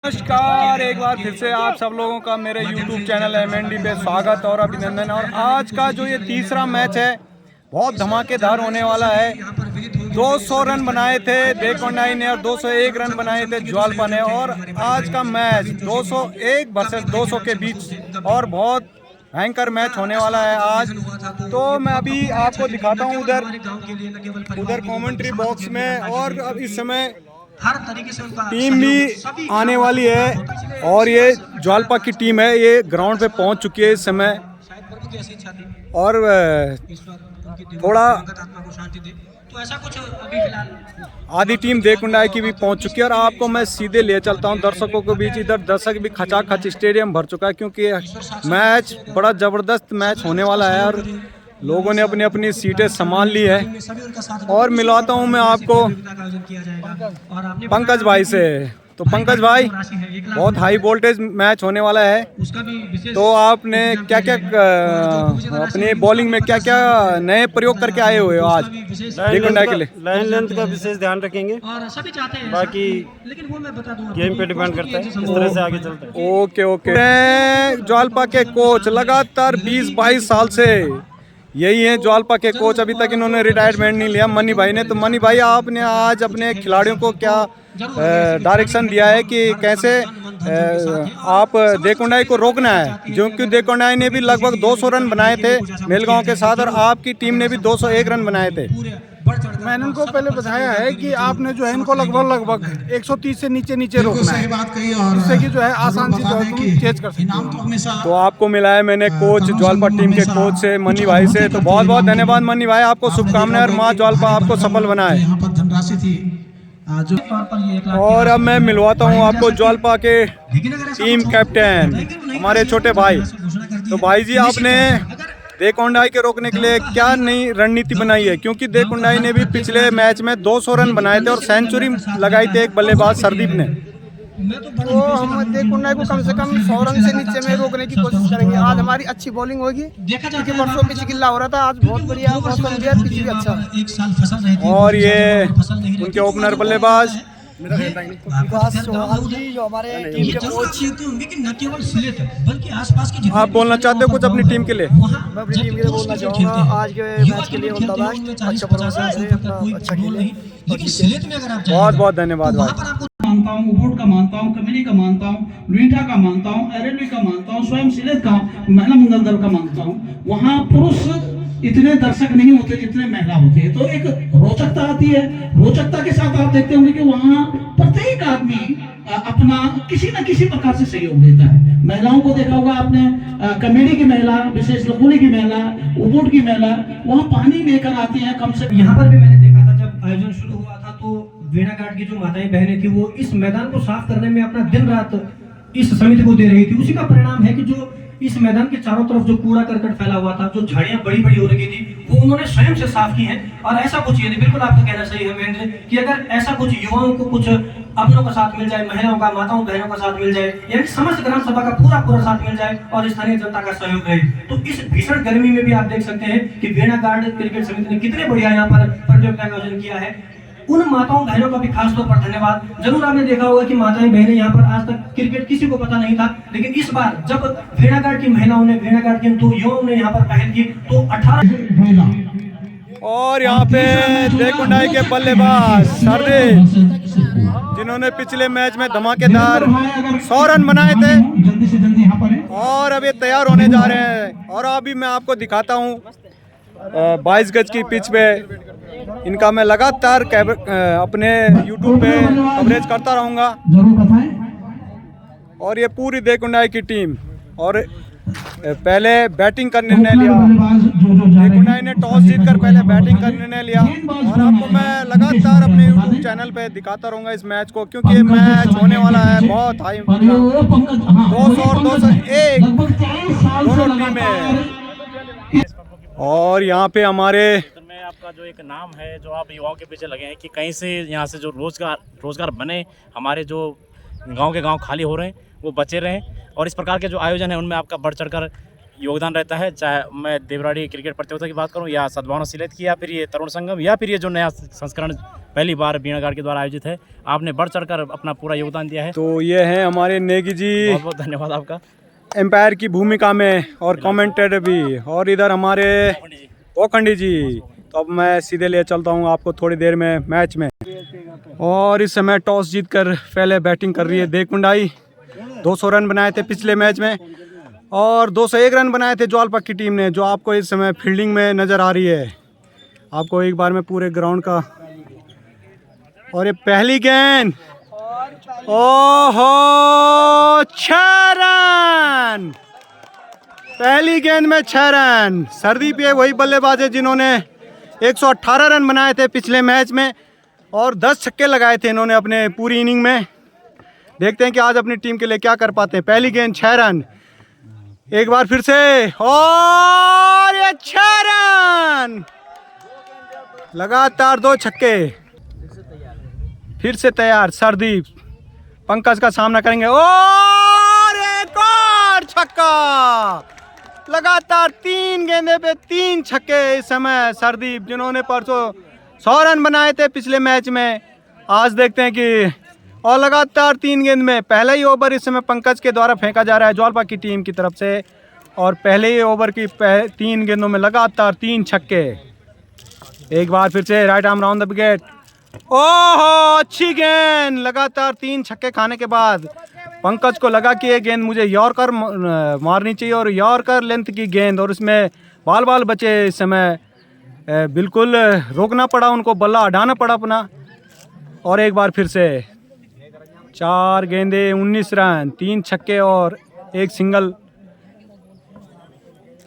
नमस्कार, एक बार फिर से आप सब लोगों का मेरे YouTube चैनल MND पे स्वागत और अभिनंदन। और आज का जो ये तीसरा मैच है बहुत धमाकेदार होने वाला है। 200 रन बनाए थे देकोंडाई ने और 201 रन बनाए थे ज्वालपा ने। और आज का मैच 201 वर्सेस 200 के बीच और बहुत भयंकर मैच होने वाला है आज। तो मैं अभी आपको दिखाता हूँ उधर कमेंट्री बॉक्स में। और अब इस समय हर तरीके से उनका टीम भी आने वाली है और ये ज्वालपा की टीम है, ये ग्राउंड पे पहुंच चुकी है इस समय। और थोड़ा आधी टीम देकुंडाई की भी पहुंच चुकी है। और आपको मैं सीधे ले चलता हूं दर्शकों के बीच। इधर दर्शक भी खचाखच स्टेडियम भर चुका है क्योंकि मैच बड़ा ज़बरदस्त मैच होने वाला है और लोगों ने अपनी अपनी सीटें संभाल ली है। और मिलाता हूं मैं आपको पंकज भाई से। तो पंकज भाई, बहुत हाई वोल्टेज मैच होने वाला है, तो आपने क्या क्या अपने बॉलिंग में क्या क्या नए प्रयोग करके आए हुए हो आज देकुंडाई के लिए? लाइन लेंथ का विशेष ध्यान रखेंगे, बाकी गेम पे डिपेंड करता है, इस तरह से आगे चलता है। Okay okay. ज्वालपा के कोच लगातार 20-22 साल से यही है ज्वालपा के कोच, अभी तक इन्होंने रिटायरमेंट नहीं लिया मनी भाई ने। तो मनी भाई, आपने आज अपने खिलाड़ियों को क्या डायरेक्शन दिया है कि कैसे आप देकुंडाई को रोकना है? क्योंकि देकुंडाई ने भी लगभग 200 रन बनाए थे मेलगांव के साथ और आपकी टीम ने भी 201 रन बनाए थे। मैंने उनको पहले बताया है कि आपने जो है इनको लगभग 130 से नीचे रोकना है, जिससे कि जो है आसान से जो है तुम चेज कर सकते। तो आपको मिला है मैंने कोच ज्वालपा टीम के कोच से, मनी भाई से। तो बहुत बहुत धन्यवाद मनी भाई, आपको शुभकामनाएं और माँ ज्वालपा आपको सफल बनाए। और अब मैं मिलवाता हूँ आपको ज्वालपा के टीम कैप्टन हमारे छोटे भाई। तो भाई जी, आपने देकुंडाई के रोकने के लिए क्या नई रणनीति बनाई है? क्योंकि देकुंडाई ने भी पिछले मैच में 200 रन बनाए थे और सेंचुरी लगाई थी एक बल्लेबाज सरदीप ने। तो हम देकुंडाई को कम से कम 100 रन से नीचे में रोकने की कोशिश करेंगे। आज हमारी अच्छी बॉलिंग होगी क्योंकि वर्षों पिच गिल्ला हो रहा था, आज बहुत बढ़िया मौसम दिया, पिच भी अच्छा। और ये उनके ओपनर बल्लेबाज जो हमारे टीम के कोच, आप बोलना चाहते हो कुछ अपनी टीम के लिए? मैं अपनी टीम के लिए बोलना चाहूँगा आज के मैच के लिए अच्छा परफॉर्मेंस अच्छा खेले। बहुत बहुत धन्यवाद भाई। मानता हूँ, उबोट का मानता हूँ, कमेनी का मानता हूँ, लुइठा का मानता हूँ, एरेलवी का मानता हूँ, स्वयं सिलेत का, महिला मंगल दल का मानता हूँ। वहाँ पुरुष इतने दर्शक नहीं होते जितने महिला होते हैं, तो एक रोचकता आती है। रोचकता के साथ आप देखते होंगे कि वहाँ प्रत्येक आदमी अपना किसी न किसी प्रकार से सहयोग देता है। महिलाओं को देखा होगा आपने, कमेडी की महिला, विशेष लखोली की महिला, उबोट की महिला वहाँ पानी लेकर आती है। कम से यहाँ पर भी मैंने देखा था जब आयोजन शुरू हुआ था, तो वेनाघाट की जो माताएं बहनें थी वो इस मैदान को साफ करने में अपना दिन रात इस समिति को दे रही थी। उसी का परिणाम है कि जो इस मैदान के चारों तरफ जो कूड़ा करकट फैला हुआ था, जो झाड़ियां बड़ी बड़ी हो रही थी, वो उन्होंने स्वयं से साफ की हैं। और ऐसा कुछ ये बिल्कुल आपका कहना सही है महेंद्र, कि अगर ऐसा कुछ युवाओं को कुछ अपनों का साथ मिल जाए, महिलाओं का, माताओं बहनों का साथ मिल जाए, यानी समस्त ग्राम सभा का पूरा साथ मिल जाए और स्थानीय जनता का सहयोग रहे, तो इस भीषण गर्मी में भी आप देख सकते हैं कि वेनाघाट क्रिकेट समिति ने कितने बढ़िया यहाँ पर प्रतियोगिता का आयोजन किया है। उन माताओं बहनों का भी खास तौर पर धन्यवाद। जरूर आपने देखा होगा कि माताएं बहनें यहाँ पर आज तक क्रिकेट किसी को पता नहीं था, लेकिन इस बार जब वेनाघाट की महिलाओं ने, वेनाघाट के दो युवाओं ने यहाँ पर पहल की, तो 18 और यहाँ पे देकुंडाई के बल्लेबाज सरदीप, जिन्होंने पिछले मैच में धमाकेदार 100 रन बनाए थे और अब ये तैयार होने जा रहे हैं। और अभी मैं आपको दिखाता हूँ 22 गज की पिच पे इनका मैं लगातार अपने YouTube पे कवरेज करता रहूँगा। और ये पूरी देकुंडाई की टीम, और पहले बैटिंग का निर्णय लिया, देकुंडाई ने टॉस जीतकर पहले बैटिंग का निर्णय लिया। और आपको मैं लगातार अपने YouTube चैनल पे दिखाता रहूँगा इस मैच को, क्योंकि ये मैच होने वाला है बहुत हाई। 200 और 201 दोनों टीमें। और यहाँ पे हमारे में आपका जो एक नाम है, जो आप युवाओं के पीछे लगे हैं कि कहीं से यहाँ से जो रोजगार बने, हमारे जो गांव के गांव खाली हो रहे हैं वो बचे रहें, और इस प्रकार के जो आयोजन है उनमें आपका बढ़ चढ़कर योगदान रहता है, चाहे मैं देवराड़ी क्रिकेट प्रतियोगिता की बात करूं या सद्भावना सिलेत की या फिर ये तरुण संगम या फिर ये जो नया संस्करण पहली बार बीणा घाट के द्वारा आयोजित है, आपने बढ़ चढ़कर अपना पूरा योगदान दिया है। तो ये हैं हमारे नेगी जी, बहुत बहुत धन्यवाद आपका। एम्पायर की भूमिका में और कमेंटेटर भी, और इधर हमारे ओखंडी जी। तो अब मैं सीधे ले चलता हूँ आपको थोड़ी देर में मैच में। और इस समय टॉस जीतकर पहले बैटिंग कर रही है देकुंडाई। 200 रन बनाए थे पिछले मैच में और 201 रन बनाए थे ज्वालपा की टीम ने, जो आपको इस समय फील्डिंग में नज़र आ रही है। आपको एक बार में पूरे ग्राउंड का। और ये पहली गेंद, ओहो 6 रन, पहली गेंद में 6 रन। सरदीप ये वही बल्लेबाज है जिन्होंने 118 रन बनाए थे पिछले मैच में और 10 छक्के लगाए थे इन्होंने अपने पूरी इनिंग में। देखते हैं कि आज अपनी टीम के लिए क्या कर पाते हैं। पहली गेंद 6 रन, एक बार फिर से, और ये 6 रन, लगातार 2 छक्के। फिर से तैयार सरदीप, पंकज का सामना करेंगे और एक और छक्का। लगातार 3 गेंदे पे 3 छक्के इस समय सरदीप, जिन्होंने परसों 100 रन बनाए थे पिछले मैच में। आज देखते हैं कि, और लगातार 3 गेंद में पहला ही ओवर इस समय पंकज के द्वारा फेंका जा रहा है ज्वालपा की टीम की तरफ से। और पहले ही ओवर की 3 गेंदों में लगातार 3 छक्के। एक बार फिर से right arm round the wicket, ओहो अच्छी गेंद। लगातार 3 छक्के खाने के बाद पंकज को लगा कि ये गेंद मुझे यॉर्कर मारनी चाहिए, और यॉर्कर लेंथ की गेंद, और इसमें बाल बाल बचे। इस समय बिल्कुल रोकना पड़ा उनको, बल्ला हटाना पड़ा अपना। और एक बार फिर से 4 गेंदे 19 रन, 3 छक्के और 1 सिंगल।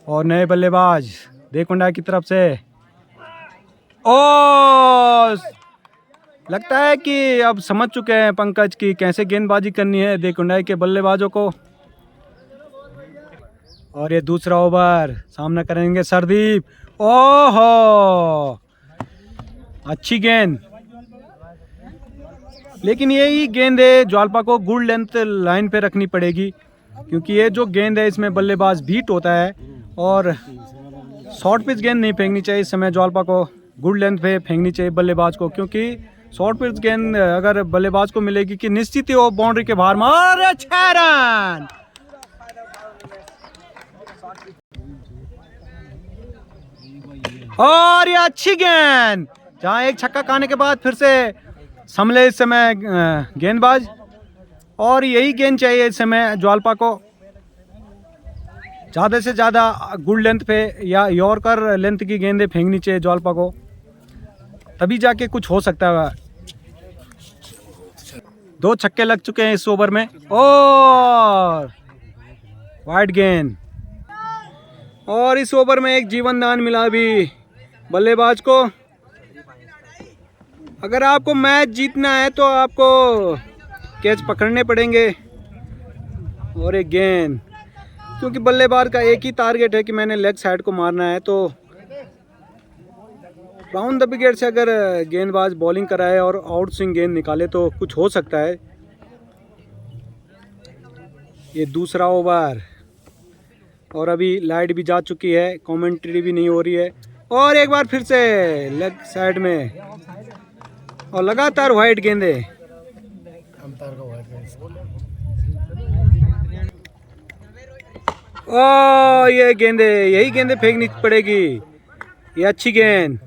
और नए बल्लेबाज देकुंडा की तरफ से, ओ लगता है कि अब समझ चुके हैं पंकज की कैसे गेंदबाजी करनी है देकुंडाई के बल्लेबाजों को। और ये दूसरा ओवर, सामना करेंगे सरदीप, ओहो अच्छी गेंद। लेकिन यही गेंद है ज्वालपा को गुड लेंथ लाइन पे रखनी पड़ेगी, क्योंकि ये जो गेंद है इसमें बल्लेबाज बीट होता है और शॉर्ट पिच गेंद नहीं फेंकनी चाहिए। इस समय ज्वालपा को गुड लेंथ पे फेंकनी चाहिए बल्लेबाज को, क्योंकि शॉर्ट पिच गेंद अगर बल्लेबाज को मिलेगी कि निश्चित ही वो बाउंड्री के बाहर मार। 6 रन, और ये अच्छी गेंद, जहां एक छक्का खाने के बाद फिर से संभले इस समय गेंदबाज। और यही गेंद चाहिए इस समय ज्वालपा को, ज़्यादा से ज़्यादा गुड लेंथ पे या यॉर्कर लेंथ की गेंदें फेंकनी चाहिए ज्वालपा को, तभी जाके कुछ हो सकता है। 2 छक्के लग चुके हैं इस ओवर में, और वाइड गेंद। और इस ओवर में एक जीवन दान मिला भी बल्लेबाज को। अगर आपको मैच जीतना है तो आपको कैच पकड़ने पड़ेंगे। और एक गेंद, क्योंकि बल्लेबाज का एक ही टारगेट है कि मैंने लेग साइड को मारना है, तो राउंड द विकेट से अगर गेंदबाज बॉलिंग कराए और आउट स्विंग गेंद निकाले तो कुछ हो सकता है। ये दूसरा ओवर, और अभी लाइट भी जा चुकी है, कमेंट्री भी नहीं हो रही है। और एक बार फिर से लेग साइड में, और लगातार वाइड गेंदे। ओ ये गेंदे, यही गेंदे फेंकनी पड़ेगी। ये अच्छी गेंद,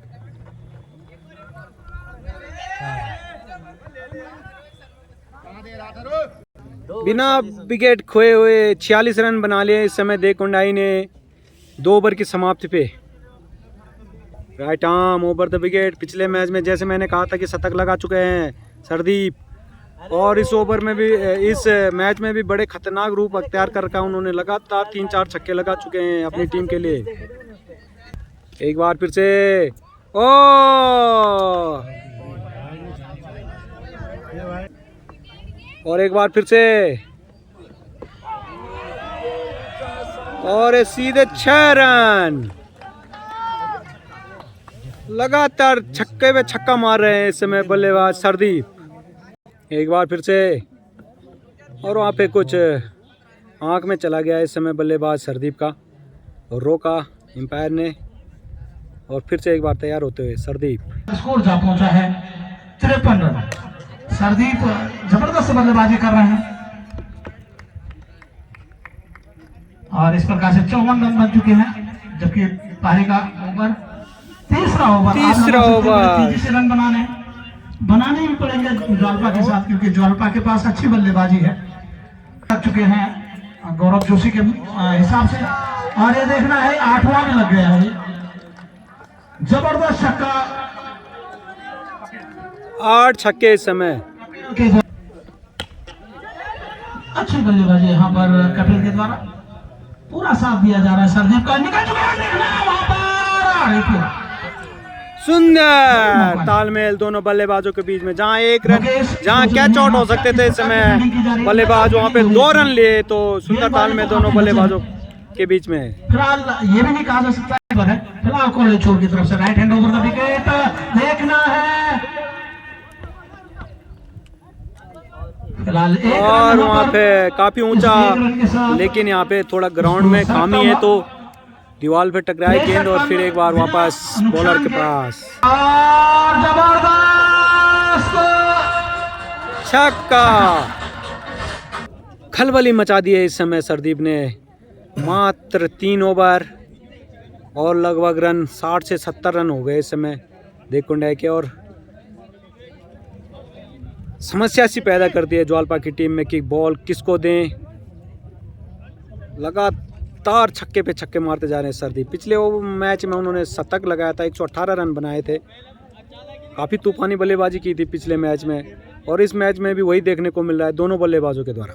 बिना विकेट खोए हुए 46 रन बना लिए इस समय देकुंडाई ने 2 ओवर की समाप्ति पे। Right arm over the wicket. पिछले मैच में जैसे मैंने कहा था कि शतक लगा चुके हैं सरदीप, और इस ओवर में भी, इस मैच में भी बड़े खतरनाक रूप अख्तियार कर रखा। उन्होंने लगातार 3-4 छक्के लगा चुके हैं अपनी टीम के लिए। एक बार फिर से, ओ और एक बार फिर से, और सीधे 6 रन। लगातार छक्के पे छक्का मार रहे हैं इस समय बल्लेबाज सरदीप। एक बार फिर से, और वहाँ पे कुछ आंख में चला गया इस समय बल्लेबाज सरदीप का। और रोका एम्पायर ने। और फिर से एक बार तैयार होते हुए सरदीप। स्कोर जा पहुंचा है 53 रन। सरदीप जबरदस्त बल्लेबाजी कर रहे हैं और इस प्रकार से 54 रन बन चुके हैं, जबकि पहले का ओवर तीसरा ओवर तेजी से रन बनाने भी पड़ेंगे ज्वालपा के साथ, क्योंकि ज्वालपा के पास अच्छी बल्लेबाजी है। लग चुके हैं गौरव जोशी के हिसाब से, और ये देखना है 8वां में लग गया है। जबरदस्त छक्का, 8 छक्के इस समय। अच्छी बल्लेबाजी यहाँ पर कपिल के द्वारा, पूरा साथ दिया जा रहा है। सरदीप का निकल चुका है वहां पर, सुंदर तालमेल दोनों बल्लेबाजों के बीच में। जहां एक रन, जहां कैच आउट हो सकते थे, इस समय बल्लेबाज वहां पे 2 रन लिए। तो सुंदर तालमेल दोनों बल्लेबाजों के बीच में। फिलहाल ये भी नहीं कहा जा सकता है, फिलहाल कॉलेज छोड़ की तरफ से right hand over the wicket देखना है। फिलहाल और वहाँ पे काफी ऊंचा, लेकिन यहाँ पे थोड़ा ग्राउंड में खामी है, तो दीवार पे टकराई गेंद और फिर एक बार वापस बॉलर के पास। और जबरदस्त छक्का। खलबली मचा दी है इस समय सरदीप ने। मात्र 3 ओवर और लगभग रन 60 से 70 रन हो गए इस समय देख कुंडा के। और समस्या सी पैदा करती है ज्वालपा की टीम में कि बॉल किसको दें। लगातार छक्के पे छक्के मारते जा रहे हैं सरदीप। पिछले वो मैच में उन्होंने शतक लगाया था, 118 रन बनाए थे। काफ़ी तूफानी बल्लेबाजी की थी पिछले मैच में, और इस मैच में भी वही देखने को मिल रहा है दोनों बल्लेबाजों के द्वारा।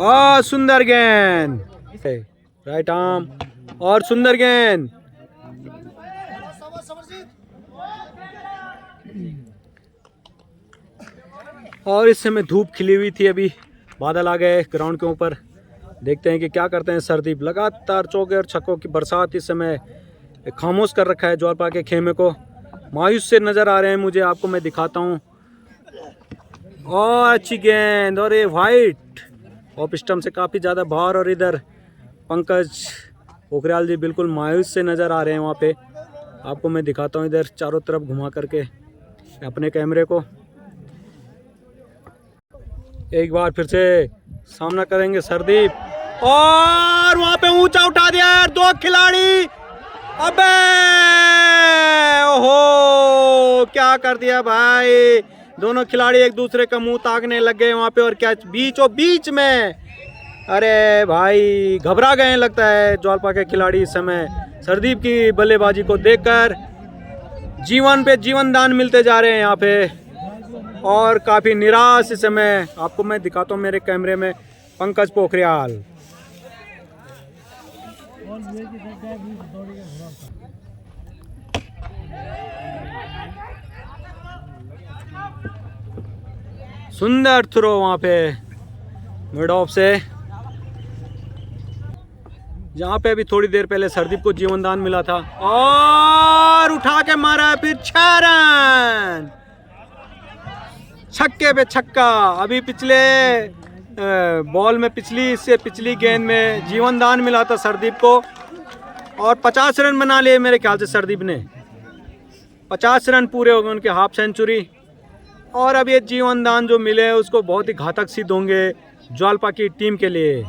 और सुंदर गेंद, राइट आर्म और सुंदर गेंद। और इस समय धूप खिली हुई थी, अभी बादल आ गए ग्राउंड के ऊपर। देखते हैं कि क्या करते हैं सरदीप। लगातार चौके और छक्कों की बरसात इस समय खामोश कर रखा है ज्वालपा के खेमे को। मायूस से नज़र आ रहे हैं मुझे, आपको मैं दिखाता हूँ। और अच्छी गेंद, और ये वाइट ऑफ स्टंप से काफ़ी ज़्यादा बाहर। और इधर पंकज पोखरियाल जी बिल्कुल मायूस से नज़र आ रहे हैं वहाँ पे। आपको मैं दिखाता हूँ इधर चारों तरफ घुमा करके अपने कैमरे को। एक बार फिर से सामना करेंगे सरदीप, और वहाँ पे ऊंचा उठा दिया यार 2 खिलाड़ी। अबे ओहो, क्या कर दिया भाई। दोनों खिलाड़ी एक दूसरे का मुंह ताकने लग गए वहाँ पे, और कैच बीचों बीच में। अरे भाई घबरा गए लगता है ज्वालपा के खिलाड़ी इस समय सरदीप की बल्लेबाजी को देखकर। जीवन पे जीवन दान मिलते जा रहे हैं यहाँ पे, और काफ़ी निराश इस समय। आपको मैं दिखाता हूँ मेरे कैमरे में पंकज पोखरियाल। सुंदर थ्रो वहाँ पे मिड ऑफ से, जहाँ पे अभी थोड़ी देर पहले सरदीप को जीवनदान मिला था। और उठा के मारा फिर 6 रन, छक्के पे छक्का। अभी पिछले बॉल में पिछली गेंद में जीवनदान मिला था सरदीप को, और 50 रन बना लिए मेरे ख्याल से सरदीप ने। 50 रन पूरे हो गए उनके, हाफ सेंचुरी। और अब ये जीवनदान जो मिले उसको बहुत ही घातक सिद्ध होंगे ज्वालपा की टीम के लिए।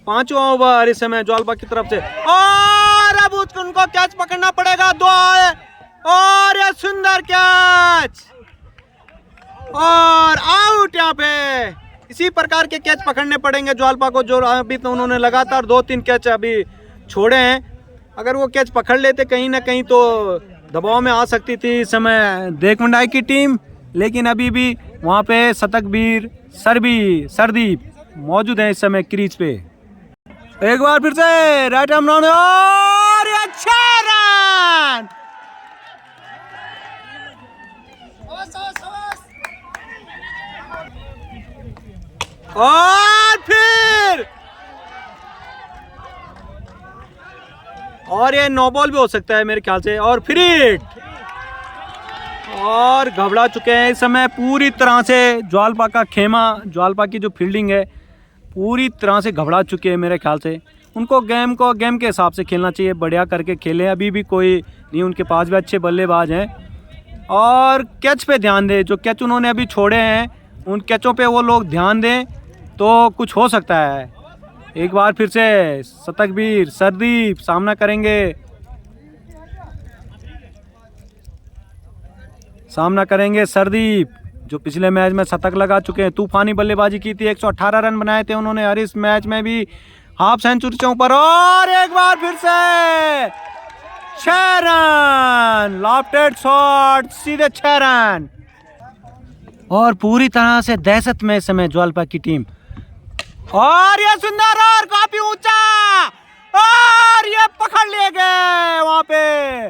5वां ओवर इस समय ज्वालपा की तरफ से, और अब उनको कैच पकड़ना पड़ेगा। 2 आए, और ये सुंदर कैच, और आउट। यहाँ पे इसी प्रकार के कैच पकड़ने पड़ेंगे ज्वालपा को, जो अभी तो उन्होंने लगातार 2-3 कैच अभी छोड़े हैं। अगर वो कैच पकड़ लेते कहीं ना कहीं तो दबाव में आ सकती थी इस समय देखमंडाई की टीम। लेकिन अभी भी वहाँ पे शतकवीर सरदीप मौजूद है इस समय क्रीज पे। एक बार फिर से राइट आर्म राउंड, और अच्छा रन। और फिर, और ये 9 बॉल भी हो सकता है मेरे ख्याल से। और फिर हिट, और घबरा चुके हैं इस समय पूरी तरह से। ज्वालपा का खेमा, ज्वालपा की जो फील्डिंग है पूरी तरह से घबरा चुके हैं मेरे ख्याल से। उनको गेम के हिसाब से खेलना चाहिए, बढ़िया करके खेलें। अभी भी कोई नहीं, उनके पास भी अच्छे बल्लेबाज हैं। और कैच पे ध्यान दें, जो कैच उन्होंने अभी छोड़े हैं उन कैचों पे वो लोग ध्यान दें तो कुछ हो सकता है। एक बार फिर से शतकवीर सरदीप सामना करेंगे सरदीप, जो पिछले मैच में शतक लगा चुके हैं। तूफानी बल्लेबाजी की थी, 118 रन बनाए थे उन्होंने। और इस मैच में भी हाफ सेंचुरी से ऊपर। और एक बार फिर से 6 रन, लॉफ्टेड शॉट, सीधे 6 रन। और पूरी तरह से दहशत में इस समय ज्वालपा की टीम। और ये सुंदर और काफी ऊंचा, और ये पकड़ लिए गए वहां पे।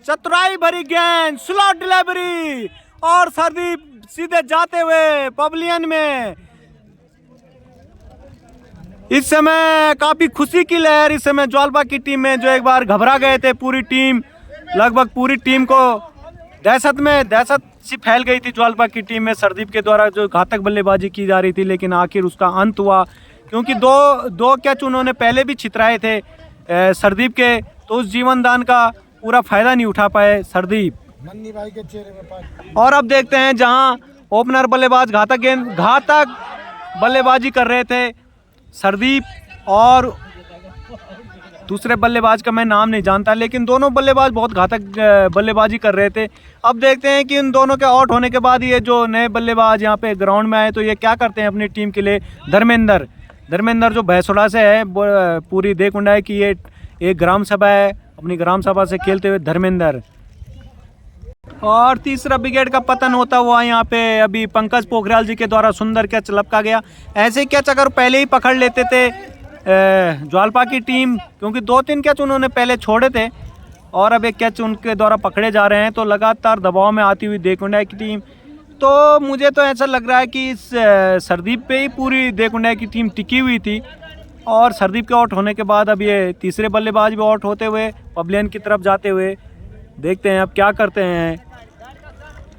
चतुराई भरी गेंद, स्लॉट डिलीवरी, और सरदीप सीधे जाते हुए पवेलियन में। इस समय काफी खुशी की लहर इस समय ज्वालपा की टीम में, जो एक बार घबरा गए थे। पूरी टीम, लगभग पूरी टीम को दहशत सी फैल गई थी ज्वालपा की टीम में। सरदीप के द्वारा जो घातक बल्लेबाजी की जा रही थी, लेकिन आखिर उसका अंत हुआ, क्योंकि दो कैच उन्होंने पहले भी छितराए थे सरदीप के, तो उस जीवन दान का पूरा फायदा नहीं उठा पाए सरदीप। और अब देखते हैं जहां ओपनर बल्लेबाज घातक बल्लेबाजी कर रहे थे सरदीप, और दूसरे बल्लेबाज का मैं नाम नहीं जानता, लेकिन दोनों बल्लेबाज बहुत घातक बल्लेबाजी कर रहे थे। अब देखते हैं कि इन दोनों के आउट होने के बाद ये जो नए बल्लेबाज यहाँ पे ग्राउंड में आए तो ये क्या करते हैं अपनी टीम के लिए। धर्मेंद्र जो भैंसोड़ा से है, पूरी देकुंडा की ये एक ग्राम सभा है, अपनी ग्राम सभा से खेलते हुए धर्मेंद्र। और तीसरा विकेट का पतन होता हुआ यहाँ पे अभी पंकज पोखरियाल जी के द्वारा सुंदर कैच लपका गया। ऐसे कैच अगर पहले ही पकड़ लेते थे ज्वालपा की टीम, क्योंकि 2-3 कैच उन्होंने पहले छोड़े थे और अब एक कैच उनके द्वारा पकड़े जा रहे हैं, तो लगातार दबाव में आती हुई देकुंडा की टीम। तो मुझे तो ऐसा लग रहा है कि इस सरदीप पे ही पूरी देकुंडा की टीम टिकी हुई थी। और सरदीप के आउट होने के बाद अब ये तीसरे बल्लेबाज भी आउट होते हुए पवेलियन की तरफ जाते हुए, देखते हैं अब क्या करते हैं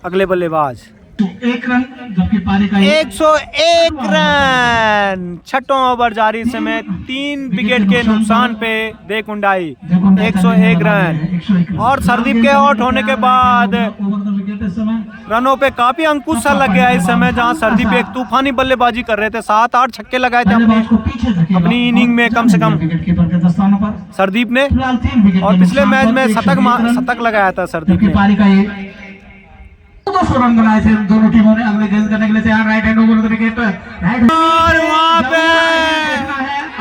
अगले बल्लेबाज। 1 रन, जबकि पारी का 101 रन, छठों ओवर जारी समय 3 विकेट के नुकसान पे देकुंडाई 101 रन। और सरदीप के आउट होने के बाद रनों पे काफी अंकुश सा लग गया इस समय, जहां सरदीप एक तूफानी बल्लेबाजी कर रहे थे। 7-8 छक्के लगाए थे अपनी इनिंग में कम से कम सरदीप ने, और पिछले मैच में शतक लगाया था सरदीप ने। 200 रन बनाए थे दोनों टीमों ने। अगले गेंद करने के लिए तैयार, right hand over the wicket, और वहां पे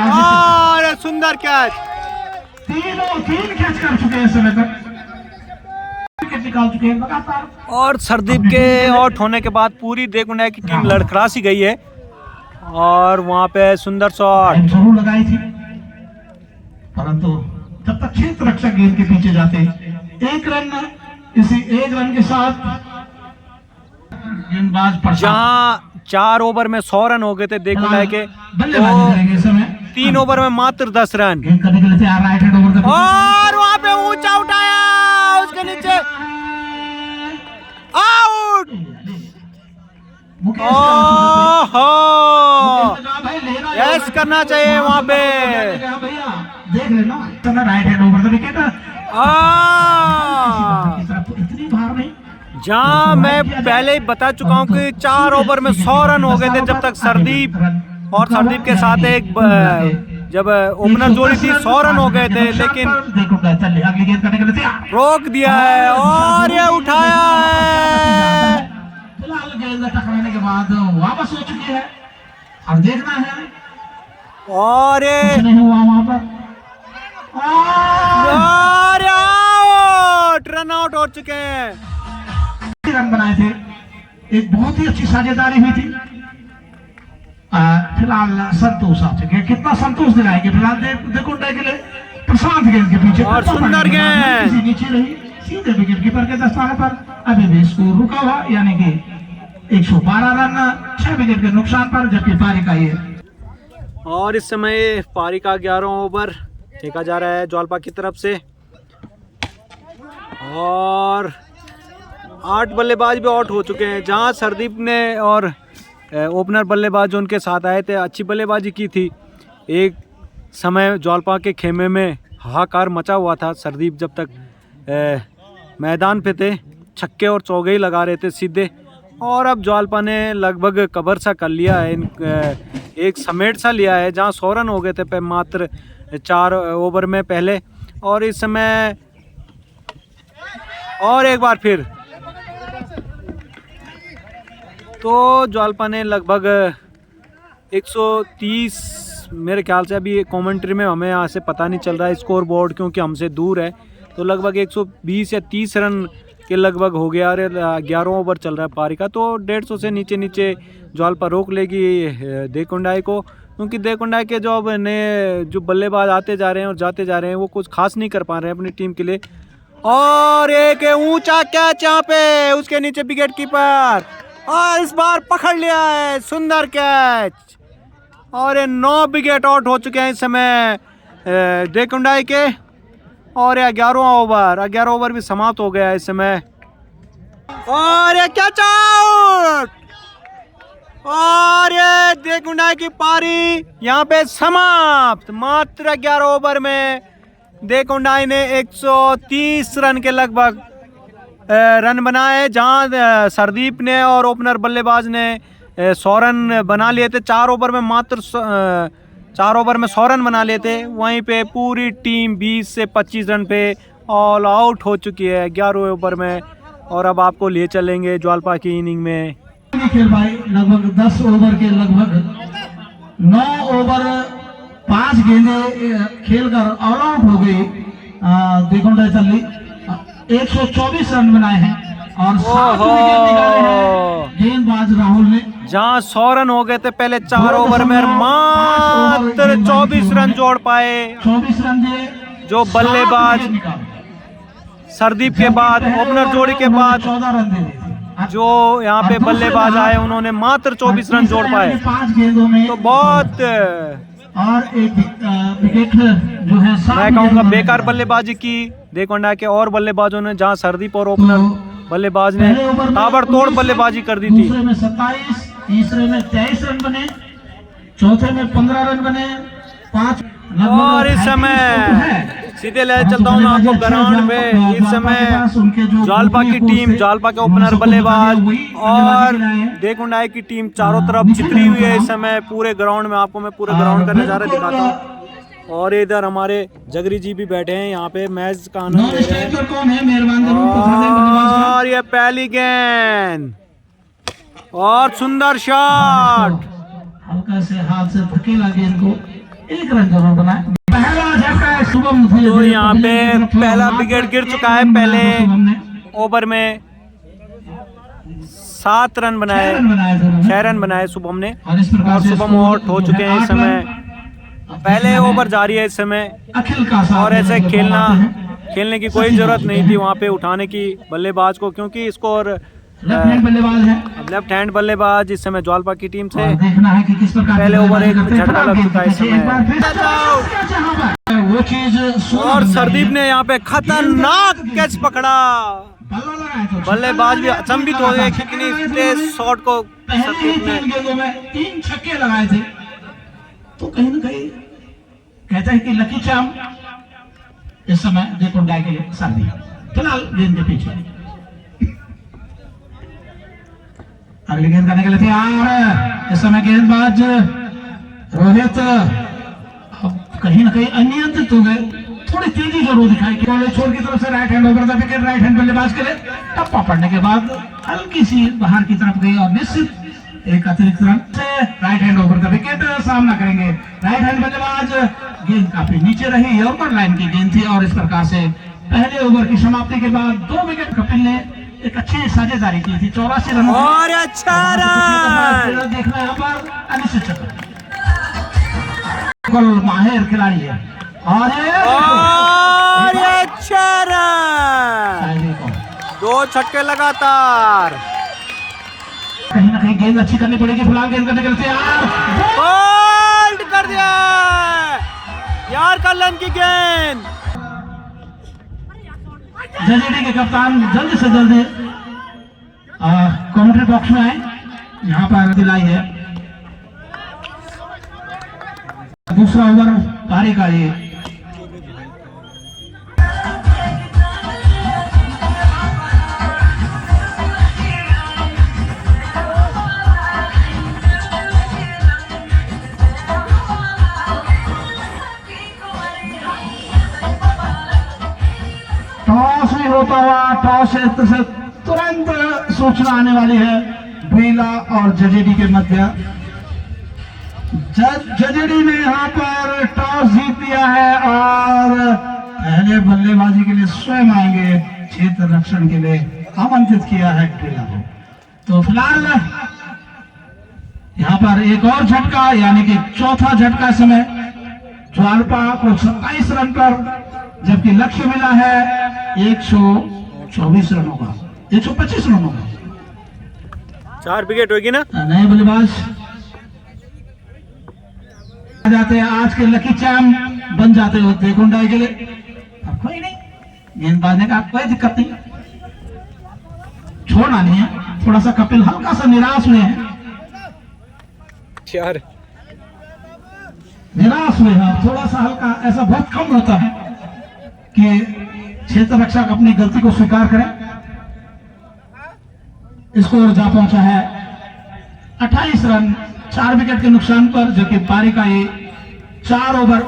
और सुंदर कैच, तीन कैच कर चुके हैं इस समय तक, विकेट निकाल चुके हैं लगातार। और सरदीप के आउट होने के बाद पूरी देकुंडा की टीम लड़खड़ा सी गई है। और वहां पे सुंदर शॉट जरूर लगाई थी, परंतु जब तक क्षेत्र रक्षक गेंद के पीछे जाते, 1 रन, इसी 1 रन के साथ गेंदबाज जहां 4 ओवर में 100 रन हो गए थे देकुंडा के, बल्लेबाजी करेंगे इस समय। 3 ओवर में मात्र 10 रन। गेंद करने के लिए तैयार, राइट हैंड ओवर द, और वहां पे ऊंचा उठाया, उसके नीचे आउट। यस करना चाहिए वहां पे, देख लेना, right hand over the wicket. इतनी बार नहीं, जहां मैं पहले ही बता चुका हूं कि 4 ओवर में 100 रन हो गए थे, जब तक सरदीप के साथ एक जब ओपनर जोड़ी थी 100 रन हो गए थे, लेकिन रोक दिया है और ये उठाया है। फिलहाल गेंद टकराने के बाद वापस हो चुकी है, अब देखना है और ये नहीं हुआ वहां पर, और आउट, रन आउट हो चुके हैं। रन बनाए थे, एक बहुत ही अच्छी साझेदारी हुई थी। फिलहाल संतोष आ चुके हैं, कितना संतोष दिलाएंगे फिलहाल देकुंडा के लिए। प्रशांत गेंद के पीछे और सुंदर गेंद नीचे रही, सीधे विकेट कीपर के दस्ताने पर। अभी भी स्कोर रुका हुआ, यानी कि 112 रन 6 विकेट के नुकसान पर, जबकि पारी का ये। और इस समय पारी का 11वां ओवर फेंका जा रहा है ज्वालपा की तरफ से। और 8 बल्लेबाज भी आउट हो चुके हैं। जहां सरदीप ने और ओपनर बल्लेबाज जो उनके साथ आए थे अच्छी बल्लेबाजी की थी। एक समय ज्वालपा के खेमे में हाहाकार मचा हुआ था। सरदीप जब तक मैदान पे थे छक्के और चौके ही लगा रहे थे सीधे, और अब ज्वालपा ने लगभग कवर सा कर लिया है, एक समेट सा लिया है। जहां 100 रन हो गए थे मात्र 4 ओवर में पहले, और इस समय और एक बार फिर तो ज्वालपा ने लगभग 130, मेरे ख्याल से अभी कमेंट्री में हमें यहाँ से पता नहीं चल रहा है स्कोर बोर्ड क्योंकि हमसे दूर है, तो लगभग 120 या 30 रन के लगभग हो गया। अरे 11 ओवर चल रहा है पारी का, तो 150 से नीचे ज्वालपा रोक लेगी देकुंडाई को, क्योंकि देकुंडाई के जो बल्लेबाज आते जा रहे हैं और जाते जा रहे हैं वो कुछ खास नहीं कर पा रहे हैं अपनी टीम के लिए। और एक ऊंचा कैच यहाँ पे, उसके नीचे विकेट कीपर, और इस बार पकड़ लिया है, सुंदर कैच। और ये 9 विकेट आउट हो चुके हैं इस समय देकुंडाई के, और 11 ओवर भी समाप्त हो गया है इस समय। और ये कैच आउट, और ये देकुंडाई की पारी यहाँ पे समाप्त। मात्र 11 ओवर में देकुंडाई ने 130 रन के लगभग रन बनाए, जहां सरदीप ने और ओपनर बल्लेबाज ने 100 रन बना लिए थे। 4 ओवर में मात्र 4 ओवर में 100 रन बना लिए थे। वहीं पे पूरी टीम 20 से 25 रन पे ऑल आउट हो चुकी है 11 ओवर में। और अब आपको लिए चलेंगे ज्वालपा की इनिंग में। खेल भाई लगभग 10 ओवर के लगभग 9 ओवर 5 गेंदें खेलकर ऑल आउट हो गई देकुंडाई तल्ली। 124 रन बनाए हैं और 7 विकेट निकाले हैं गेंदबाज राहुल ने। जहां 100 रन हो गए थे पहले 4 ओवर में, मात्र 24 रन जोड़ पाए 24 रन दिए जो बल्लेबाज सरदीप के बाद, ओपनर जोड़ी के बाद 14 रन दे दिए। जो यहाँ पे बल्लेबाज आए उन्होंने मात्र 24 रन जोड़ पाए, 5 गेंदों में तो बहुत और एक विकेट जो है मैं कहूँगा बेकार बल्लेबाजी की देकुंडाई के और बल्लेबाजों ने, जहां सरदीप और ओपनर बल्लेबाज ने ताबड़तोड़ बल्लेबाजी कर दी थी। दूसरे में 27, तीसरे में 23 रन बने, चौथे में 15 रन बने, 5। और इस समय सीधे ले चलता हूँ आपको ग्राउंड पे। इस समय ज्वालपा की टीम, ज्वालपा के ओपनर बल्लेबाज और देकुंडाई की टीम चारों तरफ छितरी हुई है इस समय पूरे ग्राउंड में। आपको मैं पूरे ग्राउंड का नज़ारा दिखाता हूँ। और इधर हमारे जगरी जी भी बैठे हैं यहाँ पे, मैच का आनंद ले रहे हैं। और ये पहली गेंद और सुंदर शॉट, हल्का से हाथ से धकेला गेंद को, 1 रन जरूर बनाए। पहला झटका है शुभम। तो यहाँ पे पहला विकेट गिर चुका है। पहले ओवर में 7 रन बनाए, 6 रन बनाए शुभम ने, और शुभम आउट हो चुके हैं इस समय। पहले ओवर जारी है इस समय, और ऐसे खेलने की कोई जरूरत नहीं थी वहाँ पे उठाने की बल्लेबाज को, क्योंकि स्कोर लेफ्ट हैंड बल्लेबाज इस समय ज्वालपा की टीम से। पहले ओवर एक झटका लग चुका है इस समय, वो चीज। और सरदीप ने यहाँ पे खतरनाक कैच पकड़ा। बल्लेबाज भी अचंभित हो गए कितनी तेज शॉट को सरदीप ने। 3 छक्के लगाए थे, तो कहीं ना कहीं कहता है कि लकी चाम इस समय देकुंडाई के लिए सरदीप फिलहाल गेंद के पीछे। अगली गेंद करने के लिए तैयार इस समय गेंदबाज रोहित कहीं ना कहीं अनियंत्रित हो गए, थोड़ी तेजी जरूर दिखाई। छोर की तरफ से right hand over the wicket, right hand बल्लेबाज के लिए टप्पा पड़ने के बाद हल्की सी बाहर की तरफ गई और निश्चित एक अतिरिक्त रन से right hand over the wicket सामना करेंगे। राइट हैंड बल्लेबाज, गेंद काफी नीचे रही, ओवर लाइन की गेंद थी, और इस प्रकार से पहले ओवर की समाप्ति के बाद 2 विकेट कपिल ने एक अच्छी साझेदारी की थी। 84 रन और अच्छा रन देखना यहाँ पर अनिश्चित चक्र माहिर खिलाड़ी है, और अच्छा रन, 2 छक्के लगातार। कहीं ना कहीं गेंद अच्छी करनी पड़ेगी, फिलहाल गेंद करने के लिए तैयार, होल्ड कर दिया यार कलन की गेंद। जजेडी के कप्तान जल्द से जल्द कमेंट्री बॉक्स में आए, यहाँ पर दिलाई है। दूसरा ओवर पारी का ये टॉस नहीं होता हुआ, टॉस से तुरंत सूचना आने वाली है ब्रीला और जजेडी के मध्य। जजेडी ने यहाँ पर टॉस जीत लिया है और पहले बल्लेबाजी के लिए स्वयं आएंगे, क्षेत्र रक्षण के लिए आमंत्रित किया है ब्रीला को। तो फिलहाल यहाँ पर एक और झटका, यानी कि चौथा झटका समय ज्वालपा को 27 रन पर, जबकि लक्ष्य मिला है 124 रनों का, 125 रनों का। 4 विकेट होगी ना। नए बल्लेबाज आ जाते हैं, आज के लकी चैम बन जाते हो देखुंडाई के लिए। अब कोई नहीं, गेंदबाजी का कोई दिक्कत नहीं, छोड़ना नहीं है। थोड़ा सा कपिल हल्का सा निराश हुए हैं, यार निराश हुए हैं थोड़ा सा, हल्का ऐसा बहुत कम होता है कि क्षेत्र रक्षक अपनी गलती को स्वीकार करें। स्कोर जा पहुंचा है 28 रन 4 विकेट के नुकसान पर, जो कि पारी का ये 4 ओवर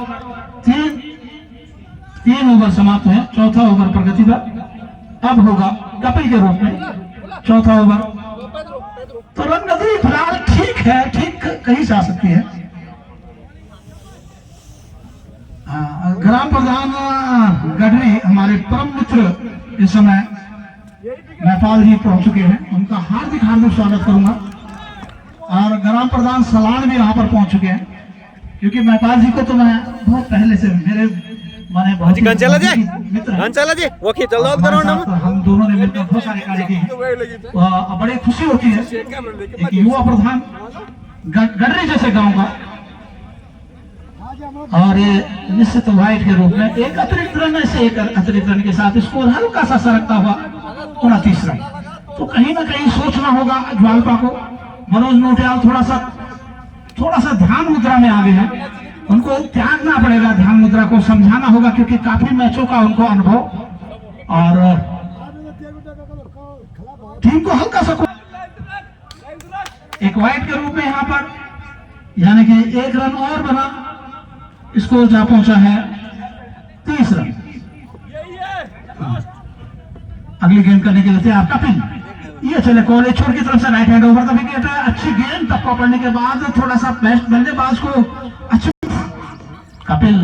3 ओवर समाप्त है। चौथा ओवर प्रगति पर अब होगा कपिल के रूप में चौथा ओवर। तो रनगति फिलहाल ठीक है, ठीक कही जा सकती है। ग्राम प्रधान गढ़री हमारे परम मित्र इस समय नेपाल जी पहुंच चुके हैं, उनका हार्दिक हार्दिक स्वागत करूंगा। और ग्राम प्रधान सलान भी यहाँ पर पहुंच चुके हैं, क्योंकि नेपाल जी को तो मैं बहुत पहले से मेरे माने बहुत मित्र हैं। हम दोनों ने मिलकर बहुत सारे कार्य किए, बड़ी खुशी होती है एक युवा प्रधान गढ़री जैसे गांव का। और ये निश्चित वाइट के रूप में एक अतिरिक्त रन से, एक अतिरिक्त रन के साथ स्कोर हल्का सा सरकता हुआ 29 रन। तो कहीं ना कहीं सोचना होगा ज्वालपा को। मनोज नोटियाल थोड़ा सा ध्यान मुद्रा में आ गए हैं, उनको त्यागना पड़ेगा, ध्यान मुद्रा को समझाना होगा, क्योंकि काफी मैचों का उनको अनुभव। और टीम को हल्का सा एक वाइट के रूप में यहाँ पर, यानी कि 1 रन और बना, स्कोर जा पहुंचा है 30 रन। अगली गेंद करने के लिए तैयार कपिल, ये चले कोलेश्वर की तरफ से right hand over the wicket है। अच्छी गेंद टप्पा पड़ने के बाद थोड़ा सा बेस्ट बल्लेबाज को अच्छी, कपिल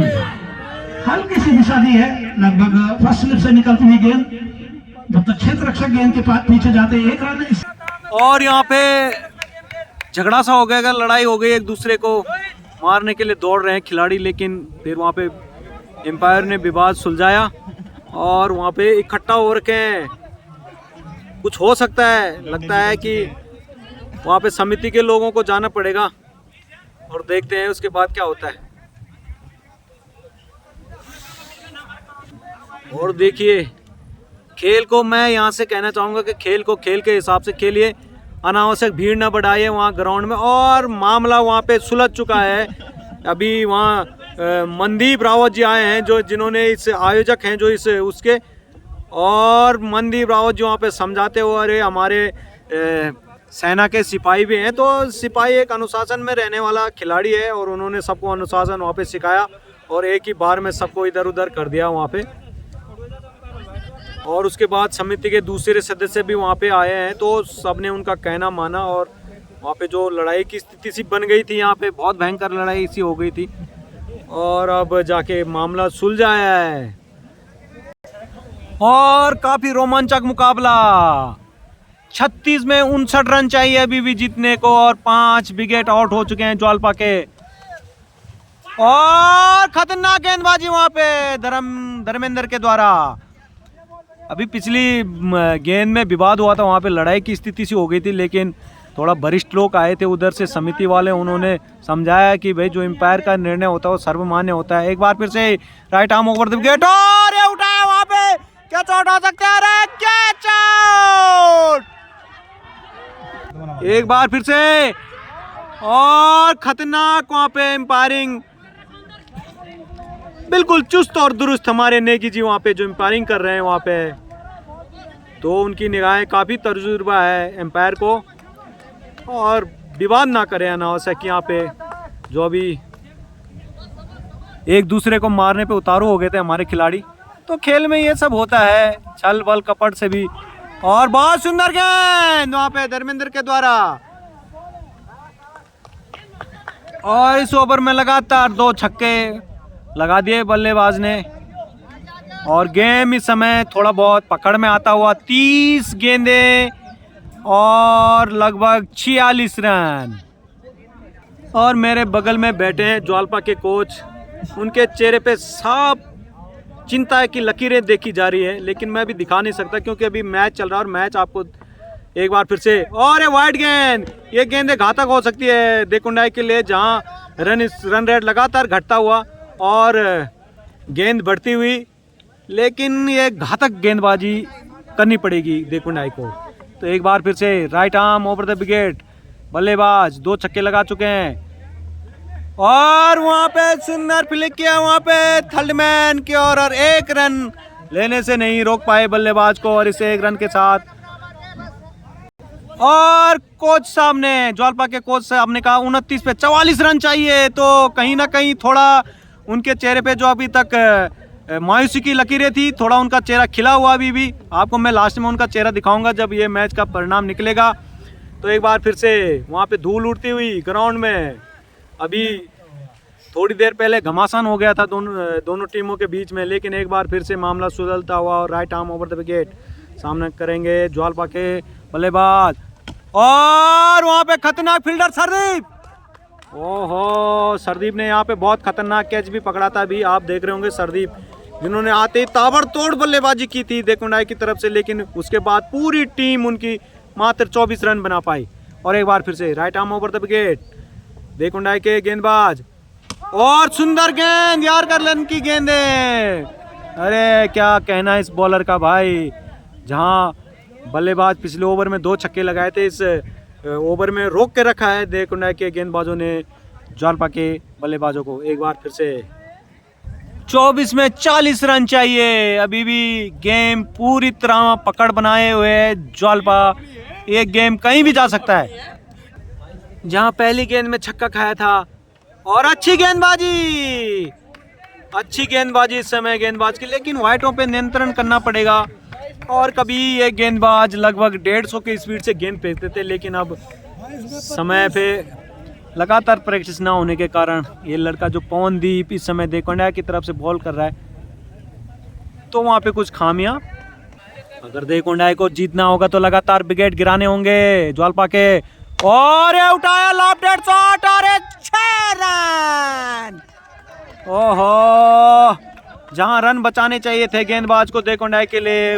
हल्की सी दिशा दी है, लगभग फर्स्ट स्लिप से निकलती हुई गेंद, जब तक क्षेत्र रक्षक गेंद के पीछे जाते 1 रन। और यहाँ पे झगड़ा सा हो गया, लड़ाई हो गई, एक दूसरे को मारने के लिए दौड़ रहे हैं खिलाड़ी, लेकिन फिर वहाँ पे एम्पायर ने विवाद सुलझाया और वहाँ पे इकट्ठा हो रखे हैं। कुछ हो सकता है, लगता है कि वहाँ पे समिति के लोगों को जाना पड़ेगा और देखते हैं उसके बाद क्या होता है। और देखिए, खेल को मैं यहाँ से कहना चाहूँगा कि खेल को खेल के हिसाब से खेलिए, अनावश्यक भीड़ न बढ़ाइए वहाँ ग्राउंड में। और मामला वहाँ पे सुलझ चुका है। अभी वहाँ मनदीप रावत जी आए हैं, जिन्होंने इस आयोजक हैं जो इस उसके, और मनदीप रावत जी वहाँ पे समझाते हुए, अरे हमारे सेना के सिपाही भी हैं, तो सिपाही एक अनुशासन में रहने वाला खिलाड़ी है, और उन्होंने सबको अनुशासन वहाँ पे सिखाया और एक ही बार में सबको इधर उधर कर दिया वहाँ पे। और उसके बाद समिति के दूसरे सदस्य भी वहाँ पे आए हैं, तो सबने उनका कहना माना और वहाँ पे जो लड़ाई की स्थिति सी बन गई थी, यहाँ पे बहुत भयंकर लड़ाई सी हो गई थी, और अब जाके मामला सुलझाया है। और काफ़ी रोमांचक मुकाबला, 36 में 59 रन चाहिए अभी भी जीतने को, और 5 विकेट आउट हो चुके हैं ज्वालपा के। और खतरनाक गेंदबाजी वहाँ पे धर्मेंद्र के द्वारा। अभी पिछली गेंद में विवाद हुआ था, वहाँ पे लड़ाई की स्थिति सी हो गई थी, लेकिन थोड़ा वरिष्ठ लोग आए थे उधर से समिति वाले, उन्होंने समझाया कि भाई जो एम्पायर का निर्णय होता है वो सर्वमान्य होता है। एक बार फिर से right arm over the wicket, और ये उठाया वहाँ पे, कैच आउट हो सकता है, कैच आउट। एक बार फिर से और खतरनाक वहां पे एम्पायरिंग, बिल्कुल चुस्त और दुरुस्त हमारे नेगी जी वहां पे जो एम्पायरिंग कर रहे हैं वहां पे, तो उनकी निगाहें काफ़ी तजुर्बा है एम्पायर को, और विवाद ना करें अनावश्यक यहाँ पे, जो अभी एक दूसरे को मारने पे उतारू हो गए थे हमारे खिलाड़ी। तो खेल में ये सब होता है, छल बल कपट से भी। और बहुत सुंदर गेंद वहां पे धर्मेंद्र के द्वारा, और इस ओवर में लगातार 2 छक्के लगा दिए बल्लेबाज ने, और गेम इस समय थोड़ा बहुत पकड़ में आता हुआ। 30 गेंदें और लगभग 46 रन। और मेरे बगल में बैठे हैं ज्वालपा के कोच, उनके चेहरे पे साफ चिंता की लकीरें देखी जा रही है, लेकिन मैं अभी दिखा नहीं सकता क्योंकि अभी मैच चल रहा है। और मैच आपको एक बार फिर से, और ये वाइड गेंद, ये गेंदें घातक हो सकती है देकुंडाई के लिए, जहां रन रेट लगातार घटता हुआ और गेंद बढ़ती हुई, लेकिन ये घातक गेंदबाजी करनी पड़ेगी देकुंडाई को। तो एक बार फिर से right arm over the wicket, बल्लेबाज 2 छक्के लगा चुके हैं, और वहां पे सुंदर फ्लिक किया वहां पे थर्डमैन की ओर, और 1 रन लेने से नहीं रोक पाए बल्लेबाज को, और इसे 1 रन के साथ। और कोच साहब ने, ज्वालपा के कोच साहब ने कहा 29 पे 44 रन चाहिए, तो कहीं ना कहीं थोड़ा उनके चेहरे पे जो अभी तक मायूसी की लकीरें थी, थोड़ा उनका चेहरा खिला हुआ अभी भी। आपको मैं लास्ट में उनका चेहरा दिखाऊंगा जब ये मैच का परिणाम निकलेगा। तो एक बार फिर से वहाँ पे धूल उड़ती हुई ग्राउंड में, अभी थोड़ी देर पहले घमासान हो गया था दोनों टीमों के बीच में, लेकिन एक बार फिर से मामला सुलझता हुआ, और right arm over the wicket सामने करेंगे ज्वालपा के बल्लेबाज, और वहाँ पे खतरनाक फील्डर सरदीप, ओहो सरदीप ने यहाँ पे बहुत खतरनाक कैच भी पकड़ा था। अभी आप देख रहे होंगे सरदीप, जिन्होंने आते ही ताबड़तोड़ बल्लेबाजी की थी देकुंडाई की तरफ से, लेकिन उसके बाद पूरी टीम उनकी मात्र 24 रन बना पाई। और एक बार फिर से right arm over the wicket, देकुंडाई के गेंदबाज, और सुंदर गेंद, यार करलन की गेंद है। अरे क्या कहना इस बॉलर का भाई, जहां बल्लेबाज पिछले ओवर में 2 छक्के लगाए थे, इस ओवर में रोक के रखा है देकुंडाई के गेंदबाजों ने ज्वालपा के बल्लेबाजों को। एक बार फिर से 24 में 40 रन चाहिए, अभी भी गेम पूरी तरह पकड़ बनाए हुए है ज्वालपा, एक गेम कहीं भी जा सकता है। जहां पहली गेंद में छक्का खाया था, और अच्छी गेंदबाजी इस समय गेंदबाज की, लेकिन वाइटों पे नियंत्रण करना पड़ेगा। और कभी ये गेंदबाज लगभग 150 की स्पीड से गेंद फेंकते थे, लेकिन अब समय पे लगातार प्रैक्टिस ना होने के कारण ये लड़का जो पवनदीप इस समय देकुंडाई की तरफ से बॉल कर रहा है, तो वहाँ पे कुछ खामियां, अगर देकुंडाई को जीतना होगा तो लगातार विकेट गिराने होंगे ज्वालपा के। और ये उठाया लॉफ्टेड शॉट, और 6 रन, ओहो, जहां रन बचाने चाहिए थे गेंदबाज को देकुंडाई के लिए,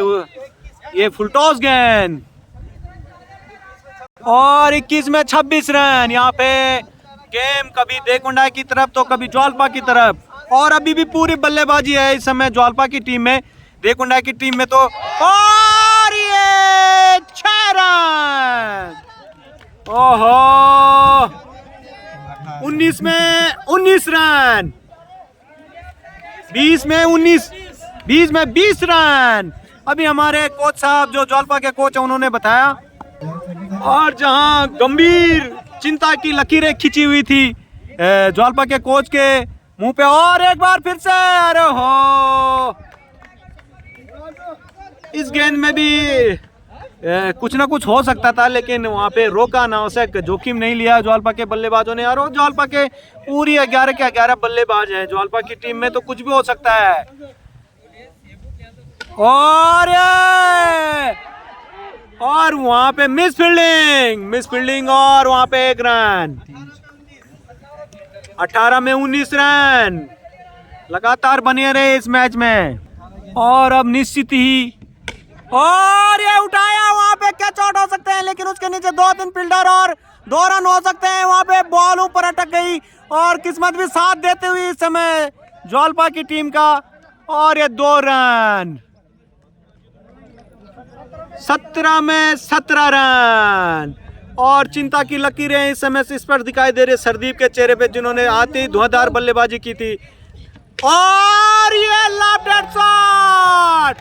ये फुलटॉस गेंद, और 21 में 26 रन। यहाँ पे गेम कभी देकुंडाई की तरफ तो कभी ज्वालपा की तरफ, और अभी भी पूरी बल्लेबाजी है इस समय ज्वालपा की टीम में, देकुंडाई की टीम में तो, और ये 6 रन, ओहो, 19 में 19 रन, 20 में 19, 20 में 20 रन। अभी हमारे कोच साहब जो ज्वालपा के कोच हैं उन्होंने बताया, और जहां गंभीर चिंता की लकीरें खिंची हुई थी ज्वालपा के कोच के मुंह पे, और एक बार फिर से, अरे हो, इस गेंद में भी कुछ ना कुछ हो सकता था, लेकिन वहां पे रोका अनावश्यक जोखिम नहीं लिया ज्वालपा के बल्लेबाजों ने। और ज्वालपा के पूरी 11 के 11 बल्लेबाज हैं ज्वालपा की टीम में, तो कुछ भी हो सकता है। और वहां पे मिस फील्डिंग, और वहां पे 1 रन, 18 में 19 रन लगातार बने रहे इस मैच में। और अब निश्चित ही, और ये उठाया, वहां पे कैच आउट हो सकते हैं, लेकिन उसके नीचे 2-3 फील्डर, और 2 रन हो सकते हैं। वहां पे बॉल ऊपर अटक गई, और किस्मत भी साथ देते हुए इस समय ज्वालपा की टीम का, और ये 2 रन, 17 में 17 रन, और चिंता की लकीरें इस समय से इस पर दिखाई दे रही सरदीप के चेहरे पे, जिन्होंने आते ही धुआंधार बल्लेबाजी की थी। और ये लेफ्ट हैंड शॉट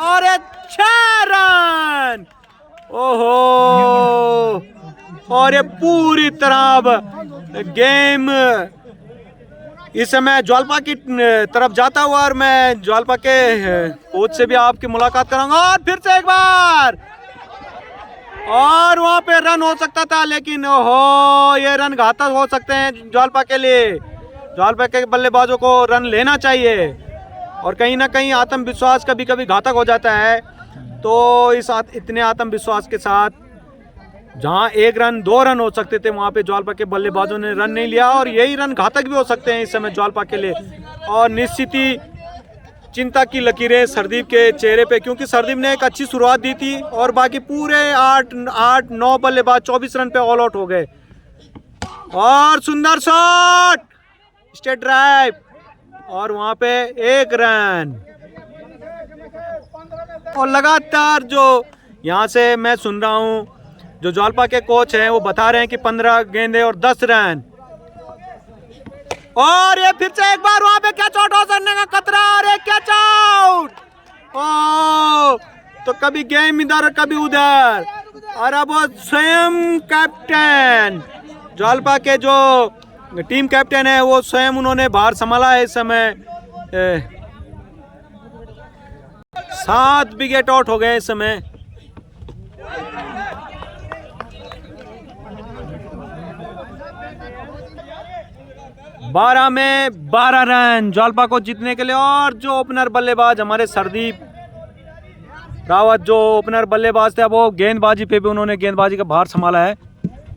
और 6 रन। ओहो, और ये पूरी तरह गेम इस समय ज्वालपा की तरफ जाता हुआ, और मैं ज्वालपा के कोच से भी आपकी मुलाकात कराऊंगा। और फिर से एक बार, और वहां पे रन हो सकता था, लेकिन ओहो, ये रन घातक हो सकते हैं ज्वालपा के लिए। ज्वालपा के बल्लेबाजों को रन लेना चाहिए, और कहीं ना कहीं आत्मविश्वास कभी कभी घातक हो जाता है। तो इतने आत्मविश्वास के साथ जहां 1 रन 2 रन हो सकते थे, वहां पे ज्वालपा के बल्लेबाजों ने रन नहीं लिया, और यही रन घातक भी हो सकते हैं इस समय ज्वालपा के लिए। और निश्चित ही चिंता की लकीरें सरदीप के चेहरे पे, क्योंकि सरदीप ने एक अच्छी शुरुआत दी थी और बाकी पूरे 8-9 बल्लेबाज 24 रन पे ऑल आउट हो गए। और सुंदर शॉट, स्ट्रेट ड्राइव, और वहां पे 1 रन। और लगातार जो यहाँ से मैं सुन रहा हूँ, जो ज्वालपा के कोच हैं वो बता रहे हैं कि 15 गेंदे और 10 रन। और ये फिर से एक बार वहां पे कैच आउट हो सकने का खतरा, और एक कैच आउट। ओ, तो कभी गेम इधर कभी उधर। और अब वो स्वयं कैप्टन, ज्वालपा के जो टीम कैप्टन है, वो स्वयं उन्होंने भार संभाला है इस समय। 7 विकेट आउट हो गए इस समय। बारह में 12 रन ज्वालपा को जीतने के लिए। और जो ओपनर बल्लेबाज हमारे सरदीप रावत, जो ओपनर बल्लेबाज थे, वो गेंदबाजी पे भी उन्होंने गेंदबाजी का भार संभाला है।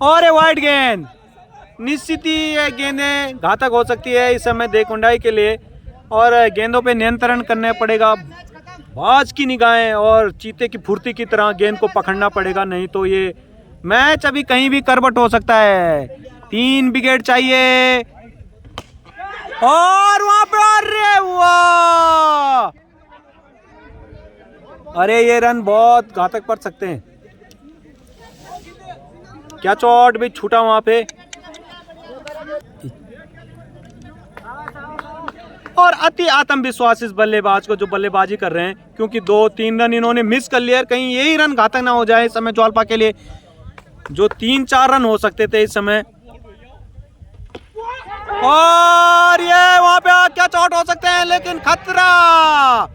और ये वाइड गेंद, निश्चित ही ये गेंदें घातक हो सकती है इस समय देकुंडाई के लिए, और गेंदों पे नियंत्रण करना पड़ेगा। बाज की निगाहें और चीते की फुर्ती की तरह गेंद को पकड़ना पड़ेगा, नहीं तो ये मैच अभी कहीं भी करवट हो सकता है। 3 विकेट चाहिए। और वहां पे, अरे वाह, अरे ये रन बहुत घातक पड़ सकते हैं। क्या चोट भी छूटा वहां पे। और अति आत्मविश्वास इस बल्लेबाज को जो बल्लेबाजी कर रहे हैं, क्योंकि 2-3 रन इन्होंने मिस कर लिया, कहीं यही रन घातक ना हो जाए इस समय ज्वालपा के लिए, जो 3-4 रन हो सकते थे इस समय। और ये वहां पे क्या चोट हो सकते हैं, लेकिन खतरा।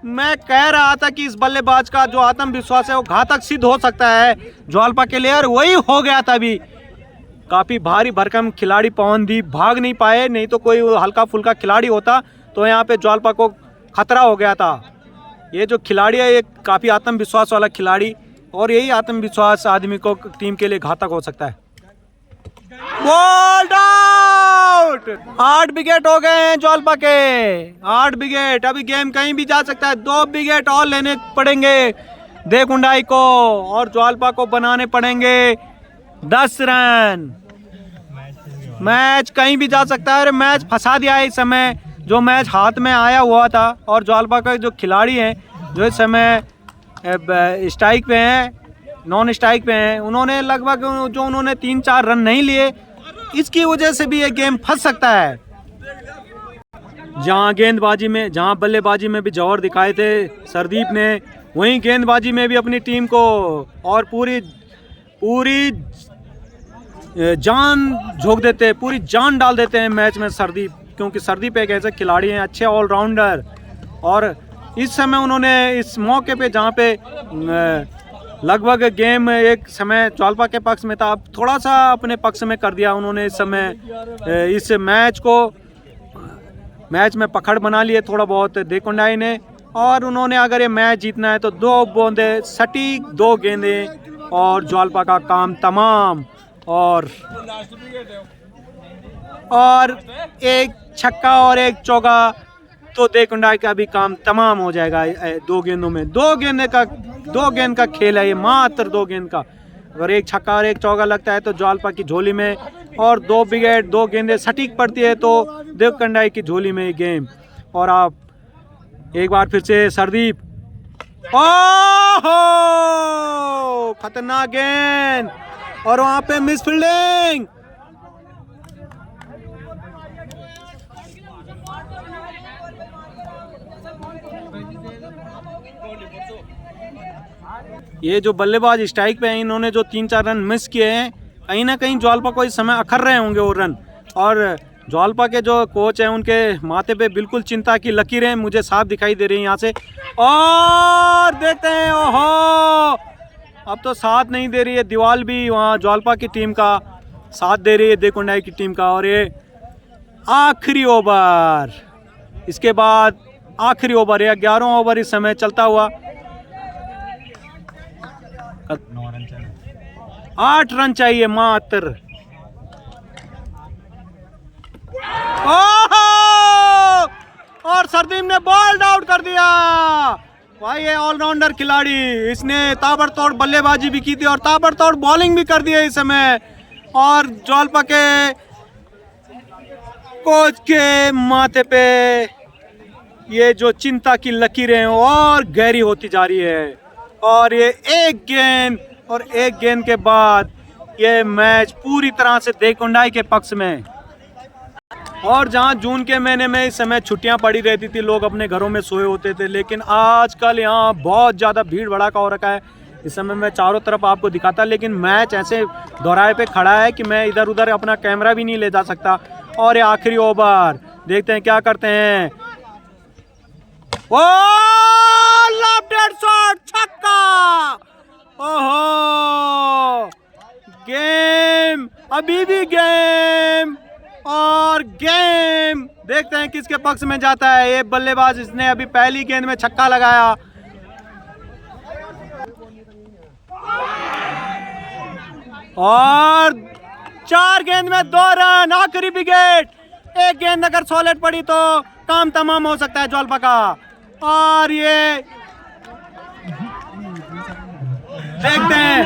मैं कह रहा था कि इस बल्लेबाज का जो आत्मविश्वास है वो घातक सिद्ध हो सकता है ज्वालपा के लिए, और वही हो गया था। अभी काफी भारी भरकम खिलाड़ी पवनदीप भाग नहीं पाए, नहीं तो कोई हल्का फुल्का खिलाड़ी होता तो यहाँ पे ज्वालपा को खतरा हो गया था। ये जो खिलाड़ी है, ये काफी आत्मविश्वास वाला खिलाड़ी, और यही आत्मविश्वास आदमी को टीम के लिए घातक हो सकता है। Bold out. 8 विकेट हो गए हैं ज्वालपा के, 8 विकेट। अभी गेम कहीं भी जा सकता है। 2 विकेट और लेने पड़ेंगे देकुंडाई को, और ज्वालपा को बनाने पड़ेंगे 10 रन। मैच कहीं भी जा सकता है, और मैच फंसा दिया है इस समय। जो मैच हाथ में आया हुआ था, और ज्वालपा के जो खिलाड़ी हैं जो इस समय स्ट्राइक पे हैं, नॉन स्ट्राइक पे हैं, उन्होंने लगभग जो उन्होंने 3-4 रन नहीं लिए, इसकी वजह से भी ये गेम फंस सकता है। जहां बल्लेबाजी में भी जौहर दिखाए थे सरदीप ने, वहीं गेंदबाजी में भी अपनी टीम को और पूरी जान झोंक देते हैं, पूरी जान डाल देते हैं मैच में सरदीप, क्योंकि सरदीप एक ऐसे खिलाड़ी हैं, अच्छे ऑलराउंडर। और इस समय उन्होंने इस मौके पे, जहाँ पे लगभग गेम एक समय ज्वालपा के पक्ष में था, अब थोड़ा सा अपने पक्ष में कर दिया उन्होंने इस समय। इस मैच में पकड़ बना लिए थोड़ा बहुत देकुंडाई ने, और उन्होंने अगर ये मैच जीतना है तो 2 बूंदे सटीक 2 गेंदे और ज्वालपा का काम तमाम। और एक छक्का और एक चौका तो देकुंडाई का भी काम तमाम हो जाएगा 2 गेंदों में। 2 गेंद का खेल है ये, मात्र 2 गेंद का। अगर एक छक्का और एक चौका लगता है तो ज्वालपा की झोली में, और 2 विकेट 2 गेंदें सटीक पड़ती है तो देकुंडाई की झोली में गेम। और आप एक बार फिर से सरदीप, ओहो, खतरनाक गेंद, और वहां पे मिस फील्डिंग। ये जो बल्लेबाज स्ट्राइक पे हैं, इन्होंने जो 3-4 रन मिस किए हैं, कहीं ना कहीं ज्वालपा को इस समय अखर रहे होंगे वो रन। और ज्वालपा के जो कोच हैं उनके माथे पे बिल्कुल चिंता की लकीरें मुझे साफ दिखाई दे रही हैं यहाँ से। और देखते हैं, ओहो, अब तो साथ नहीं दे रही है दीवाल भी वहाँ ज्वालपा की टीम का साथ दे रही है देवकुंडाई की टीम का। और ये आखिरी ओवर, इसके बाद आखिरी ओवर है, 11वां ओवर इस समय चलता हुआ। 8 रन चाहिए मात्र। और सरदीप ने बॉल्ड आउट कर दिया। भाई ये ऑलराउंडर खिलाड़ी, इसने ताबड़तोड़ बल्लेबाजी भी की थी और ताबड़तोड़ बॉलिंग भी कर दी है इस समय। और ज्वालपा के कोच के माथे पे ये जो चिंता की लकीरें और गहरी होती जा रही है। और ये एक गेंद के बाद ये मैच पूरी तरह से देवकुंडाई के पक्ष में। और जहां जून के महीने में इस समय छुट्टियां पड़ी रहती थी, लोग अपने घरों में सोए होते थे, लेकिन आजकल यहाँ बहुत ज़्यादा भीड़ भड़ाका हो रखा है। इस समय मैं चारों तरफ आपको दिखाता, लेकिन मैच ऐसे दोहराए पे खड़ा है कि मैं इधर उधर अपना कैमरा भी नहीं ले जा सकता। और ये आखिरी ओवर, देखते हैं क्या करते हैं। ओ लेफ्ट शॉट, छक्का। ओहो, गेम अभी भी गेम और गेम। देखते हैं किसके पक्ष में जाता है। ये बल्लेबाज, इसने अभी पहली गेंद में छक्का लगाया। और 4 गेंद में 2 रन, आखिरी विकेट। एक गेंद अगर सॉलिड पड़ी तो काम तमाम हो सकता है ज्वालपा का। और ये देखते हैं,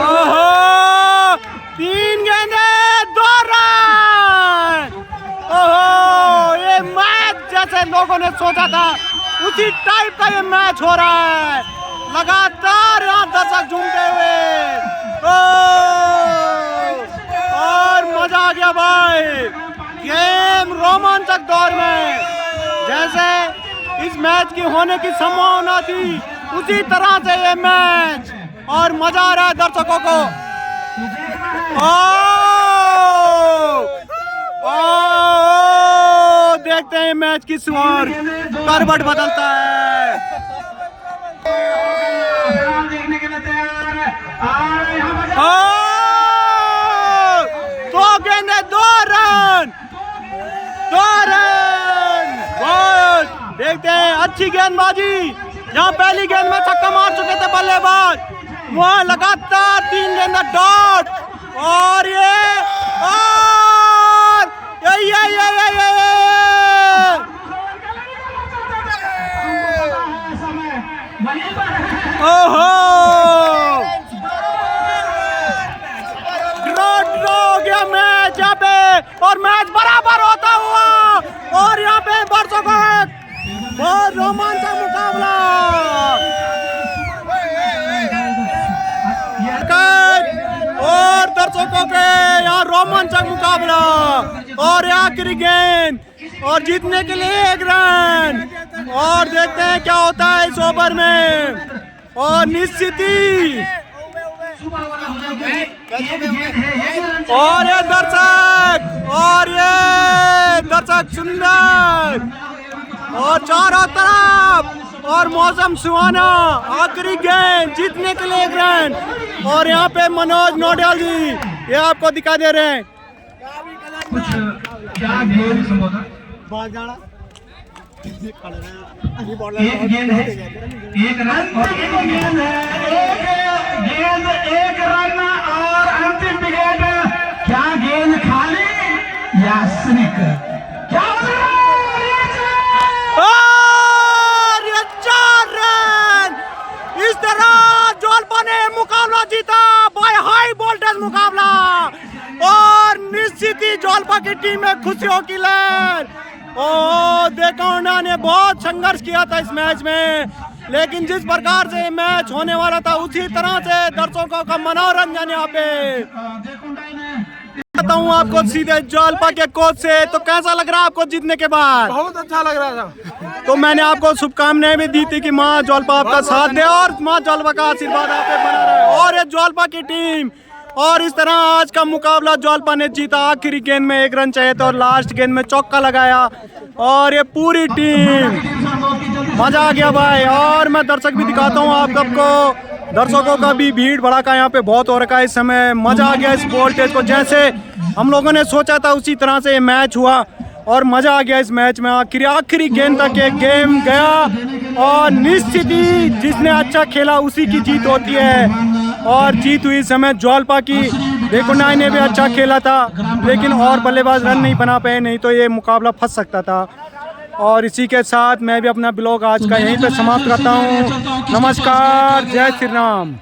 ओहो, 3 गेंदे 2 रन। ओहो, ये मैच जैसे लोगों ने सोचा था उसी टाइप का ये मैच हो रहा है। लगातार यहाँ दर्शक झूमते हुए। और मजा आ गया भाई, गेम रोमांचक दौर में। जैसे इस मैच की होने की संभावना थी, उसी तरह से ये मैच। और मजा आ रहा है दर्शकों को। देखते हैं मैच की ओर करवट बदलता है। दो गेंदे 2 रन, 2 रन। देखते हैं, अच्छी गेंदबाजी। यहाँ पहली गेंद में छक्का मार चुके थे बल्लेबाज, वहाँ लगातार 3 गेंद डॉट। और ये ओहो, ड्रॉ हो गया मैच यहाँ पे। और मैच बराबर होता हुआ। और यहाँ पे दर्शकों का बहुत रोमांचक मुकाबला। और दर्शकों के यहाँ रोमांचक मुकाबला। और आखिरी गेंद, और जीतने के लिए 1 रन। और देखते हैं क्या होता है इस ओवर में। और निश्चित ही और ये दर्शक सुंदर और चारों तरफ और मौसम सुहाना। आखिरी गेंद, जीतने के लिए 1 रन। और यहाँ पे मनोज नोडियाल जी ये आपको दिखा दे रहे हैं। क्या गेम संबोधन, एक गेंद है, 1 रन। और गेंद है, 1 रन और अंतिम विकेट। क्या गेंद खाली या स्निक? क्या और ये 4 रन। इस तरह ज्वालपा ने मुकाबला जीता बाय हाई वोल्टेज मुकाबला। और निश्चित ही ज्वालपा की टीम में खुशियों की लहर। देवकुंडा ने बहुत संघर्ष किया था इस मैच में, लेकिन जिस प्रकार से मैच होने वाला था उसी तरह से दर्शकों का मनोरंजन यहाँ पे कहता हूँ आपको सीधे जोलपा के कोच से। तो कैसा लग रहा है आपको जीतने के बाद? बहुत अच्छा लग रहा था। तो मैंने आपको शुभकामनाएं भी दी थी कि माँ जोलपा आपका साथ दे और माँ जोलपा का आशीर्वाद आप पे बना रहे। और ये जोलपा की टीम, और इस तरह आज का मुकाबला जोलपा ने जीता। आखिरी गेंद में 1 रन चाहिए था और लास्ट गेंद में चौका लगाया और ये पूरी टीम, मजा आ गया भाई। और मैं दर्शक भी दिखाता हूँ आप सबको, दर्शकों का भी भीड़ भड़का यहाँ पे बहुत हो रखा है इस समय। मजा आ गया इस वोल्टेज को, जैसे हम लोगों ने सोचा था उसी तरह से ये मैच हुआ और मजा आ गया इस मैच में। आखिरी गेंद तक ये गेम गया और निश्चित ही जिसने अच्छा खेला उसी की जीत होती है और जीत हुई इस समय जोलपा की। देकुंडाई ने भी अच्छा खेला था लेकिन और बल्लेबाज रन नहीं बना पाए, नहीं तो ये मुकाबला फंस सकता था। और इसी के साथ मैं भी अपना ब्लॉग आज का यहीं पे समाप्त करता हूँ। नमस्कार, जय श्री राम।